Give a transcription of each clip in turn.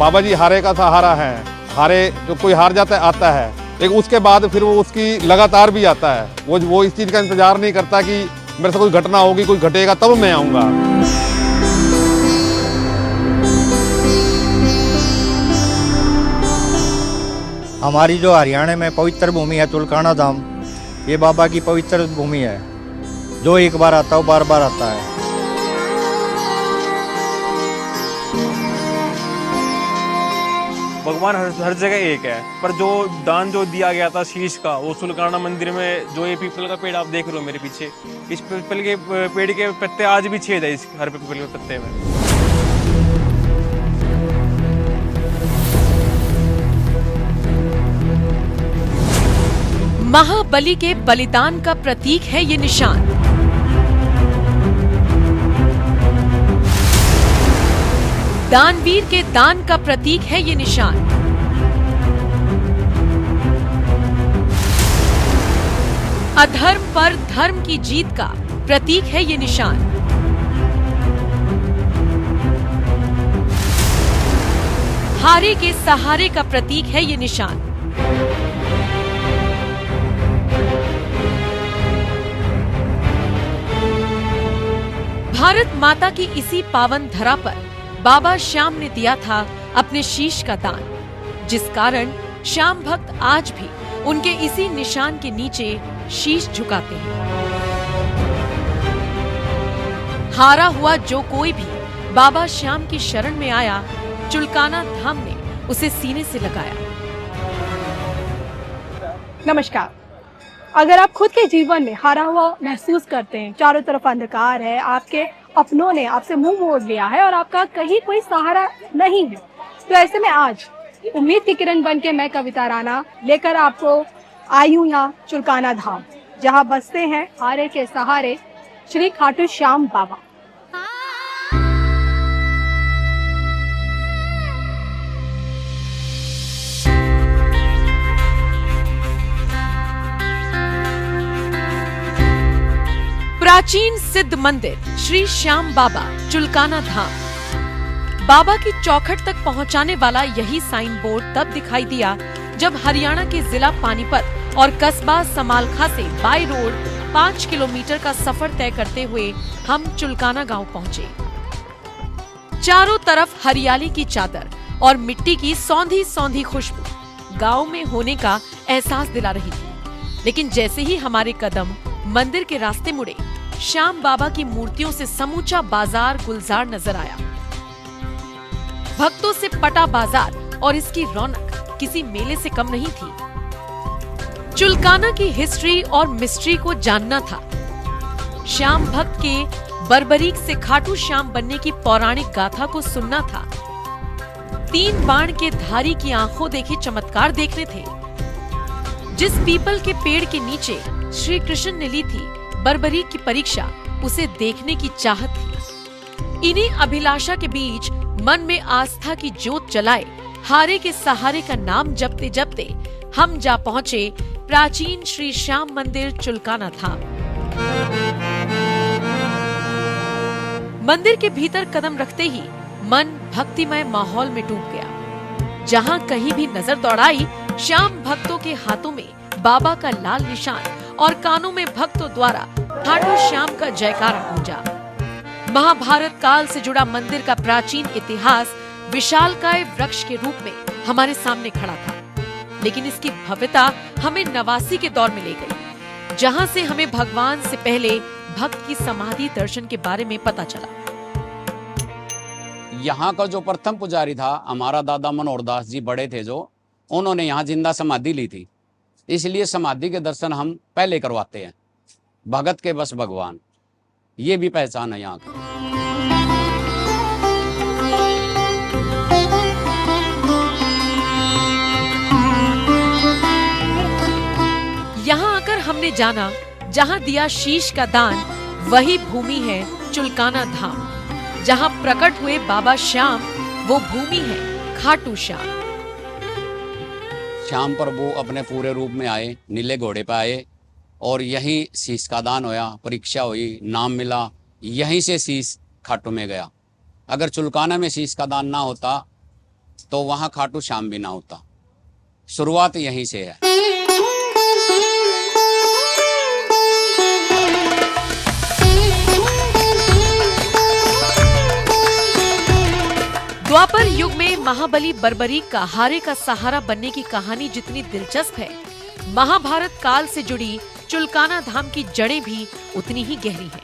बाबा जी हारे का सहारा है। हारे जो कोई हार जाता है आता है, लेकिन उसके बाद फिर वो उसकी लगातार भी आता है। वो इस चीज़ का इंतजार नहीं करता कि मेरे से कोई घटना होगी, कोई घटेगा तब मैं आऊँगा। हमारी जो हरियाणा में पवित्र भूमि है तुलकाना धाम, ये बाबा की पवित्र भूमि है। जो एक बार आता है वो बार बार आता है। भगवान हर जगह एक है, पर जो दान जो दिया गया था शीश का, वो तुलकाना मंदिर में जो ये पीपल का पेड़ आप देख रहे हो मेरे पीछे, इस पीपल के पेड़ के पत्ते आज भी छेद है इस हर पीपल के पत्ते में। महाबली के बलिदान का प्रतीक है ये निशान। दानवीर के दान का प्रतीक है ये निशान। अधर्म पर धर्म की जीत का प्रतीक है ये निशान। हारे के सहारे का प्रतीक है ये निशान। भारत माता की इसी पावन धरा पर बाबा श्याम ने दिया था अपने शीश का दान, जिस कारण श्याम भक्त आज भी उनके इसी निशान के नीचे शीश झुकाते हैं। हारा हुआ जो कोई भी बाबा श्याम की शरण में आया, चुलकाना धाम ने उसे सीने से लगाया। नमस्कार। अगर आप खुद के जीवन में हारा हुआ महसूस करते हैं, चारों तरफ अंधकार है, आपके अपनों ने आपसे मुंह मोड़ लिया है और आपका कहीं कोई सहारा नहीं है, तो ऐसे में आज उम्मीद की किरण बन के मैं कविता राणा लेकर आपको आई हूँ यहाँ चुलकाना धाम, जहाँ बसते हैं हारे के सहारे श्री खाटू श्याम बाबा। प्राचीन सिद्ध मंदिर श्री श्याम बाबा चुलकाना धाम। बाबा की चौखट तक पहुंचाने वाला यही साइन बोर्ड तब दिखाई दिया जब हरियाणा के जिला पानीपत और कस्बा समालखा से बाई रोड 5 किलोमीटर का सफर तय करते हुए हम चुलकाना गांव पहुंचे। चारों तरफ हरियाली की चादर और मिट्टी की सौंधी सौंधी खुशबू गांव में होने का एहसास दिला रही थी। लेकिन जैसे ही हमारे कदम मंदिर के रास्ते मुड़े, श्याम बाबा की मूर्तियों से समूचा बाजार गुलजार नजर आया। भक्तों से पटा बाजार और इसकी रौनक किसी मेले से कम नहीं थी। चुलकाना की हिस्ट्री और मिस्ट्री को जानना था। श्याम भक्त के बर्बरीक से खाटू श्याम बनने की पौराणिक गाथा को सुनना था। 3 बाण के धारी की आंखों देखे चमत्कार देखने थे। जिस पीपल के पेड़ के नीचे श्री कृष्ण ने ली थी बर्बरीक की परीक्षा, उसे देखने की चाहत थी। इन्हीं अभिलाषा के बीच मन में आस्था की जोत जलाए हारे के सहारे का नाम जपते जपते हम जा पहुंचे प्राचीन श्री श्याम मंदिर चुलकाना धाम। मंदिर के भीतर कदम रखते ही मन भक्तिमय माहौल में डूब गया। जहां कहीं भी नजर दौड़ाई, श्याम भक्तों के हाथों में बाबा का लाल निशान और कानों में भक्तों द्वारा खाटू श्याम का जयकारा गूंजा। महाभारत काल से जुड़ा मंदिर का प्राचीन इतिहास विशालकाय वृक्ष के रूप में हमारे सामने खड़ा था, लेकिन इसकी भव्यता हमें नवासी के दौर में ले गई, जहां से हमें भगवान से पहले भक्त की समाधि दर्शन के बारे में पता चला। यहाँ का जो प्रथम पुजारी था, हमारा दादा मनोहर दास जी बड़े थे, जो उन्होंने यहाँ जिंदा समाधि ली थी, इसलिए समाधि के दर्शन हम पहले करवाते हैं। भगत के बस भगवान, ये भी पहचान है यहाँ की। यहाँ आकर हमने जाना, जहाँ दिया शीश का दान वही भूमि है चुलकाना धाम। जहाँ प्रकट हुए बाबा श्याम, वो भूमि है खाटू श्याम। श्याम प्रभु अपने पूरे रूप में आए, नीले घोड़े पे आए और यहीं शीश का दान होया, परीक्षा हुई, नाम मिला, यहीं से शीश खाटू में गया। अगर चुलकाना में शीश का दान ना होता तो वहाँ खाटू श्याम भी ना होता। शुरुआत यहीं से है। द्वापर युग में महाबली बर्बरीक का हारे का सहारा बनने की कहानी जितनी दिलचस्प है, महाभारत काल से जुड़ी चुलकाना धाम की जड़ें भी उतनी ही गहरी हैं।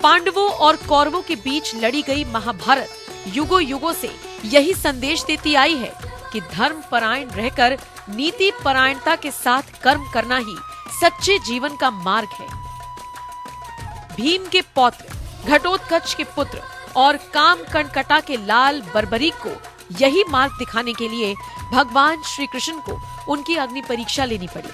पांडवों और कौरवों के बीच लड़ी गई महाभारत युगों युगों से यही संदेश देती आई है कि धर्म परायण रहकर नीति परायणता के साथ कर्म करना ही सच्चे जीवन का मार्ग है। भीम के पौत्र, घटोत्कच के पुत्र और काम कनकटा के लाल बर्बरीक को यही मार्ग दिखाने के लिए भगवान श्री कृष्ण को उनकी अग्नि परीक्षा लेनी पड़ी।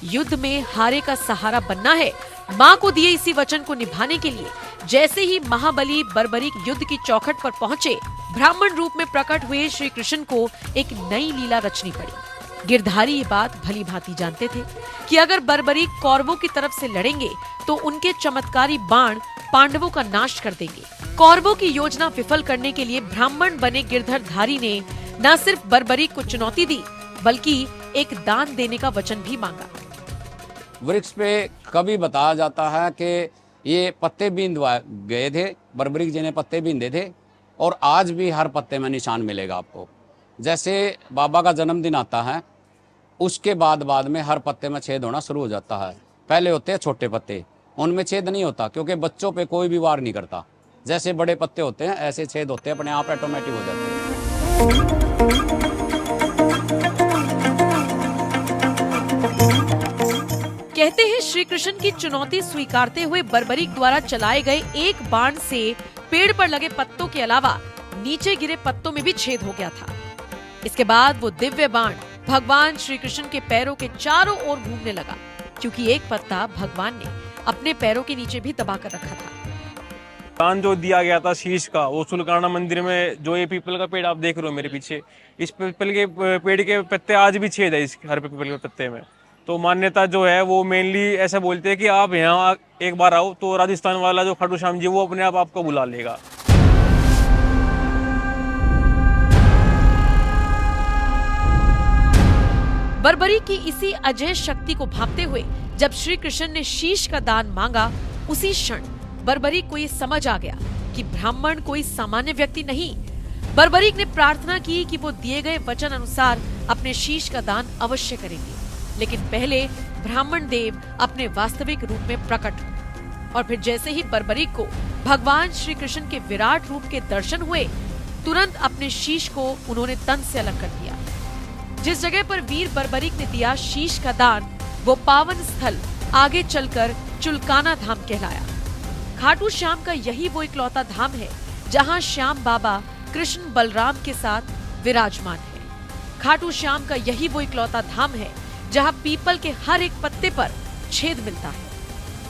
युद्ध में हारे का सहारा बनना है। मां को दिए इसी वचन को निभाने के लिए जैसे ही महाबली बर्बरीक युद्ध की चौखट पर पहुंचे, ब्राह्मण रूप में प्रकट हुए श्री कृष्ण को एक नई लीला रचनी पड़ी। गिरधारी ये बात भली भांति जानते थे कि अगर बर्बरीक कौरवों की तरफ से लड़ेंगे तो उनके चमत्कारी बाण पांडवों का नाश कर देंगे। कौरवों की योजना विफल करने के लिए ब्राह्मण बने गिरधरधारी ने न सिर्फ बर्बरीक को चुनौती दी, बल्कि एक दान देने का वचन भी मांगा। वृक्ष पे कभी बताया जाता है कि ये पत्ते बींद गए थे, बर्बरीक जी ने पत्ते बींदे थे, और आज भी हर पत्ते में निशान मिलेगा आपको। जैसे बाबा का जन्मदिन आता है, उसके बाद में हर पत्ते में छेद होना शुरू हो जाता है। पहले होते हैं छोटे पत्ते, उनमें छेद नहीं होता क्योंकि बच्चों पे कोई भी वार नहीं करता। जैसे बड़े पत्ते होते हैं ऐसे छेद होते हैं, अपने आप ऑटोमेटिक हो जाते हैं। कहते हैं श्री कृष्ण की चुनौती स्वीकारते हुए बर्बरीक द्वारा चलाए गए एक बाण से पेड़ पर लगे पत्तों के अलावा नीचे गिरे पत्तों में भी छेद हो गया था। इसके बाद वो दिव्य बाण भगवान श्री कृष्ण के पैरों के चारों ओर घूमने लगा, क्योंकि एक पत्ता भगवान ने अपने पैरों के नीचे भी दबा कर रखा था। दान जो दिया गया था शीश का, वो सुलकाना मंदिर में जो ये पीपल का पेड़ आप देख रहे हो मेरे पीछे, इस पीपल के पेड़ के पत्ते आज भी छेद है इस हर पीपल के पत्ते में। तो मान्यता जो है वो मेनली ऐसा बोलते हैं कि आप यहाँ एक बार आओ तो राजस्थान वाला जो खाटू श्याम जी वो अपने आप आपको बुला लेगा। बर्बरीक की इसी अजय शक्ति को भांपते हुए जब श्री कृष्ण ने शीश का दान मांगा, उसी क्षण बर्बरीक को ये समझ आ गया कि ब्राह्मण कोई सामान्य व्यक्ति नहीं। बर्बरीक ने प्रार्थना की कि वो दिए गए वचन अनुसार अपने शीश का दान अवश्य करेंगे, लेकिन पहले ब्राह्मण देव अपने वास्तविक रूप में प्रकट हुए। और फिर जैसे ही बर्बरीक को भगवान श्री कृष्ण के विराट रूप के दर्शन हुए, तुरंत अपने शीश को उन्होंने तन से अलग कर दिया। जिस जगह पर वीर बर्बरीक ने दिया शीश का दान, वो पावन स्थल आगे चलकर चुलकाना धाम कहलाया। खाटू श्याम का यही वो इकलौता धाम है जहां श्याम बाबा कृष्ण बलराम के साथ विराजमान है। खाटू श्याम का यही वो इकलौता धाम है जहां पीपल के हर एक पत्ते पर छेद मिलता है।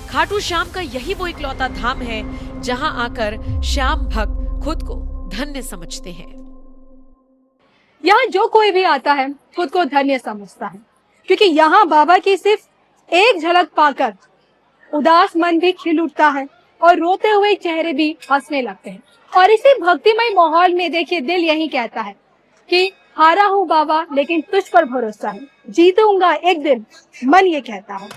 खाटू श्याम का यही वो इकलौता धाम है जहां आकर श्याम भक्त खुद को धन्य समझते हैं। यहाँ जो कोई भी आता है खुद को धन्य समझता है, क्योंकि यहाँ बाबा की सिर्फ एक झलक पाकर उदास मन भी खिल उठता है और रोते हुए चेहरे भी हंसने लगते हैं। और इसी भक्तिमय माहौल में देखिए, दिल यही कहता है कि हारा हूँ बाबा लेकिन तुझ पर भरोसा है, जीतूंगा एक दिन, मन ये कहता है।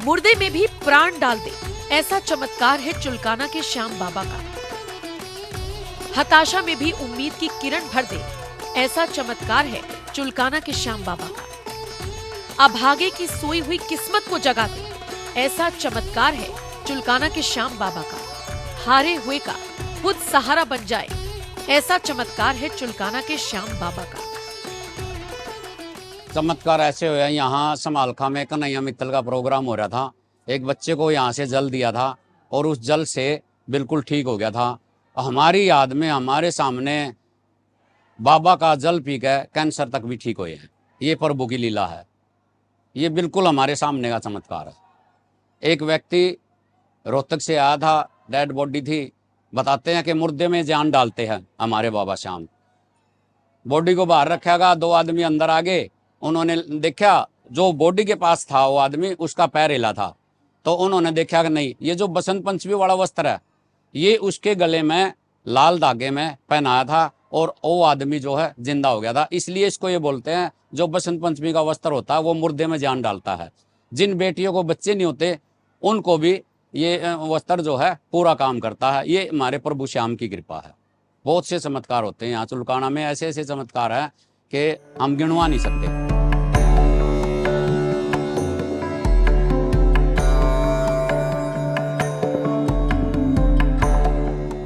मुर्दे में भी प्राण डाल दे, ऐसा चमत्कार है चुलकाना के श्याम बाबा का। हताशा में भी उम्मीद की किरण भर दे, ऐसा चमत्कार है चुलकाना के श्याम बाबा का। अभागे की सोई हुई किस्मत को जगा दे, ऐसा चमत्कार है चुलकाना के श्याम बाबा का। हारे हुए का खुद सहारा बन जाए, ऐसा चमत्कार है चुलकाना के श्याम बाबा का। चमत्कार ऐसे हुआ, यहाँ समालखा में कन्हैया मित्तल का प्रोग्राम हो रहा था। एक बच्चे को यहाँ से जल दिया था और उस जल से बिल्कुल ठीक हो गया था। हमारी याद में हमारे सामने बाबा का जल पी के कैंसर तक भी ठीक हुए हैं। ये प्रभु की लीला है, ये बिल्कुल हमारे सामने का चमत्कार है। एक व्यक्ति रोहतक से आया था, डेड बॉडी थी। बताते हैं कि मुर्दे में जान डालते हैं हमारे बाबा श्याम। बॉडी को बाहर रखेगा, दो आदमी अंदर आ गए। उन्होंने देखा जो बॉडी के पास था वो आदमी, उसका पैर हिला था। तो उन्होंने देखा कि नहीं, ये जो बसंत पंचमी वाला वस्त्र है ये उसके गले में लाल धागे में पहनाया था और वो आदमी जो है जिंदा हो गया था। इसलिए इसको ये बोलते हैं जो बसंत पंचमी का वस्त्र होता है वो मुर्दे में जान डालता है। जिन बेटियों को बच्चे नहीं होते उनको भी ये वस्त्र जो है पूरा काम करता है। ये हमारे प्रभु श्याम की कृपा है। बहुत से चमत्कार होते हैं यहाँ चुलकाना में, ऐसे ऐसे चमत्कार हैं कि हम गिनवा नहीं सकते।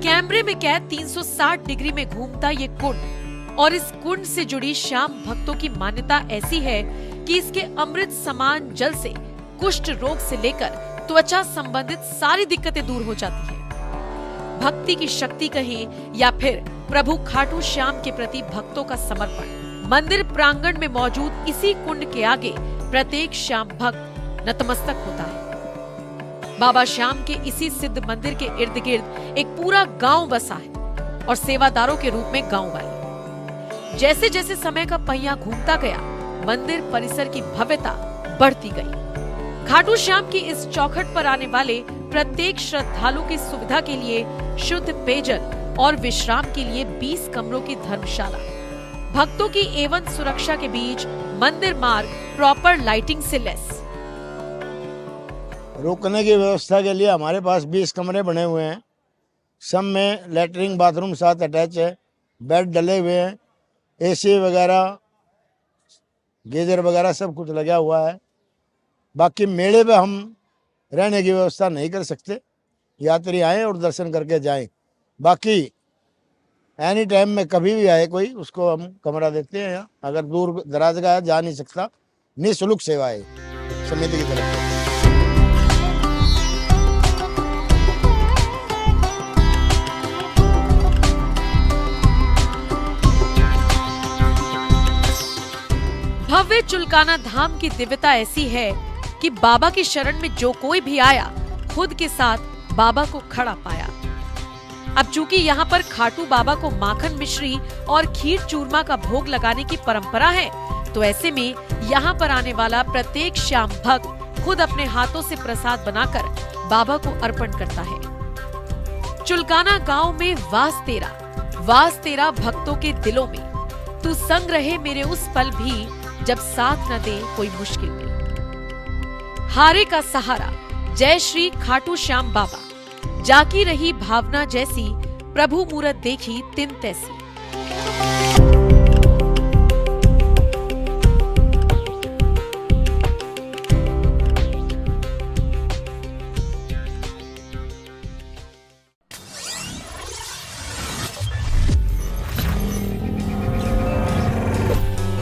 कैमरे में कैद 360 डिग्री में घूमता ये कुंड और इस कुंड से जुड़ी श्याम भक्तों की मान्यता ऐसी है कि इसके अमृत समान जल से कुष्ठ रोग से लेकर त्वचा संबंधित सारी दिक्कतें दूर हो जाती है। भक्ति की शक्ति कहें या फिर प्रभु खाटू श्याम के प्रति भक्तों का समर्पण। मंदिर प्रांगण में मौजूद इसी कुंड के आगे प्रत्येक श्याम भक्त नतमस्तक होता है। बाबा श्याम के इसी सिद्ध मंदिर के इर्द गिर्द एक पूरा गांव बसा है और सेवादारों के रूप में गांव वाले। जैसे जैसे समय का पहिया घूमता गया, मंदिर परिसर की भव्यता बढ़ती गई। खाटू श्याम की इस चौखट पर आने वाले प्रत्येक श्रद्धालु की सुविधा के लिए शुद्ध पेयजल और विश्राम के लिए 20 कमरों की धर्मशाला, भक्तों की एवं सुरक्षा के बीच मंदिर मार्ग प्रॉपर लाइटिंग से लैस। रुकने की व्यवस्था के लिए हमारे पास 20 कमरे बने हुए हैं। सब में लेटरिन बाथरूम साथ अटैच है, बेड डले हुए हैं, एसी वगैरह गीजर वगैरह सब कुछ लगा हुआ है। बाकी मेले पे हम रहने की व्यवस्था नहीं कर सकते, यात्री आए और दर्शन करके जाएं। बाकी एनी टाइम में कभी भी आए कोई, उसको हम कमरा देते हैं। यहाँ अगर दूर दराज का जा नहीं सकता, निःशुल्क सेवा है समिति की तरफ से। भव्य चुलकाना धाम की दिव्यता ऐसी है कि बाबा की शरण में जो कोई भी आया, खुद के साथ बाबा को खड़ा पाया। अब चूंकि यहाँ पर खाटू बाबा को माखन मिश्री और खीर चूरमा का भोग लगाने की परंपरा है, तो ऐसे में यहाँ पर आने वाला प्रत्येक श्याम भक्त खुद अपने हाथों से प्रसाद बनाकर बाबा को अर्पण करता है। चुलकाना गांव में वास तेरा भक्तों के दिलों में, तू संग रहे मेरे उस पल भी जब साथ न दे कोई मुश्किल में। हारे का सहारा, जय श्री खाटू श्याम बाबा। जाकी रही भावना जैसी, प्रभु मूरत देखी तिन तैसी।